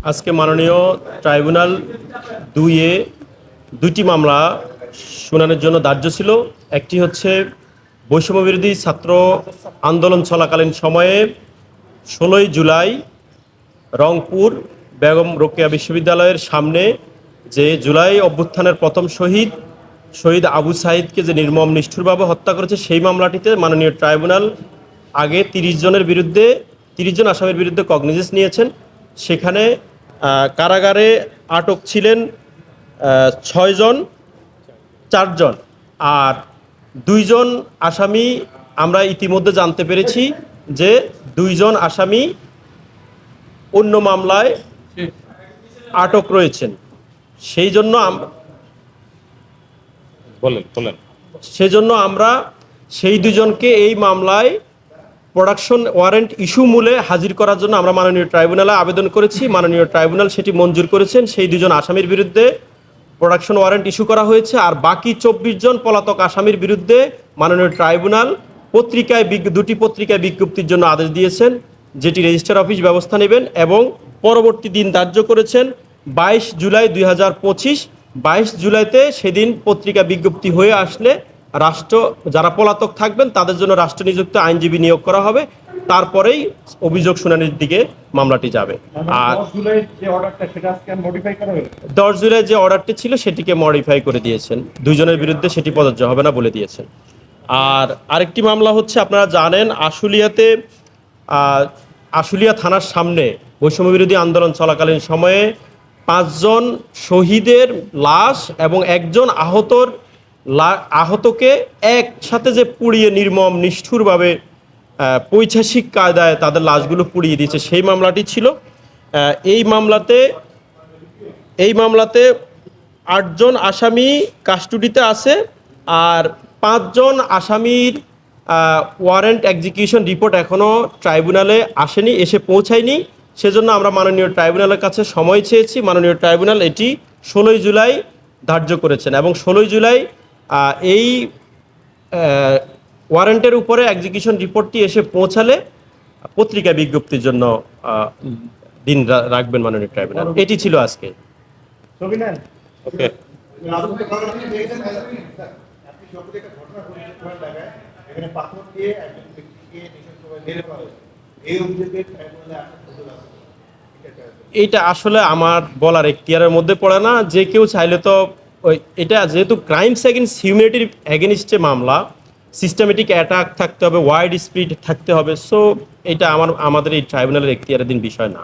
আজকে মাননীয় ট্রাইব্যুনাল ২-এ দুইটি মামলা শুনানির জন্য ধার্য ছিল। একটি হচ্ছে বৈষম্যবিরোধী ছাত্র আন্দোলন চলাকালীন সময়ে ১৬ই জুলাই রংপুর বেগম রোকেয়া বিশ্ববিদ্যালয়ের সামনে যে জুলাই অভ্যুত্থানের প্রথম শহীদ আবু সাঈদকে যে নির্মম নিষ্ঠুরভাবে হত্যা করেছে, সেই মামলাটিতে মাননীয় ট্রাইব্যুনাল আগে ৩০ জন আসামির বিরুদ্ধে কগনিজেন্স নিয়েছেন। সেখানে কারাগারে আটক ছিলেন ৬ জন, ৪ জন, আর ২ জন আসামি আমরা ইতিমধ্যে জানতে পেরেছি যে ২ জন আসামি অন্য মামলায় আটক রয়েছেন। সেই জন্য আমরা সেই দুজনকে এই মামলায় প্রোডাকশন ওয়ারেন্ট ইস্যু মূলে হাজির করার জন্য আমরা মাননীয় ট্রাইব্যুনালে আবেদন করেছি। মাননীয় ট্রাইব্যুনাল সেটি মঞ্জুর করেছেন। সেই দুজন আসামির বিরুদ্ধে প্রোডাকশন ওয়ারেন্ট ইস্যু করা হয়েছে। আর বাকি ২৪ জন পলাতক আসামির বিরুদ্ধে মাননীয় ট্রাইব্যুনাল দুটি পত্রিকায় বিজ্ঞপ্তির জন্য আদেশ দিয়েছেন, যেটি রেজিস্ট্রার অফিস ব্যবস্থা নেবেন, এবং পরবর্তী দিন ধার্য করেছেন ২২ জুলাই ২০২৫। ২২ জুলাইতে সেদিন পত্রিকা বিজ্ঞপ্তি হয়ে আসলে যারা পলাতক থাকবেন তাদের জন্য রাষ্ট্র নিযুক্ত আইনজীবী নিয়োগ করা হবে। তারপরেই অভিযোগ শুনানির দিকে মামলাটি যাবে। আর ১০ জুলাই যে অর্ডারটি ছিল সেটিকে মডিফাই করে দিয়েছেন, দুইজনের বিরুদ্ধে সেটি প্রযোজ্য হবে না বলে দিয়েছেন। আর আরেকটি মামলা হচ্ছে, আপনারা জানেন, আশুলিয়া থানার সামনে বৈষম্যবিরোধী আন্দোলন চলাকালীন সময়ে ৫ জন শহীদের লাশ এবং একজন আহতকে একসাথে যে পুড়িয়ে নির্মম নিষ্ঠুরভাবে পৈশাচিক কায়দায় তাদের লাশগুলো পুড়িয়ে দিয়েছে, সেই মামলাটি ছিল। এই মামলাতে ৮ জন আসামি কাস্টডিতে আছে, আর ৫ জন আসামির ওয়ারেন্ট এক্সিকিউশন রিপোর্ট এখনও ট্রাইব্যুনালে আসেনি, এসে পৌঁছায়নি। সেজন্য আমরা মাননীয় ট্রাইব্যুনালের কাছে সময় চেয়েছি। মাননীয় ট্রাইব্যুনাল এটি ১৬ই জুলাই ধার্য করেছেন, এবং ১৬ই জুলাই এই ওয়ারেন্টের উপরে এক্সিকিউশন রিপোর্টটি এসে পৌঁছালে পত্রিকা বিজ্ঞপ্তির জন্য দিন রাখবেন মাননীয় ট্রাইব্যুনাল। এটি ছিল আজকে। ওকে। এইটা আসলে আমার বলার এখতিয়ারের মধ্যে পড়ে না। যে কেউ চাইলে তো এটা যেহেতু ক্রাইমস এগেইনস্ট হিউম্যানিটির এগেইনস্টে মামলা, সিস্টেমেটিক অ্যাটাক থাকতে হবে, ওয়াইড স্প্রিড থাকতে হবে। সো এটা আমাদের এই ট্রাইব্যুনালের এখতিয়ারাধীন বিষয় না।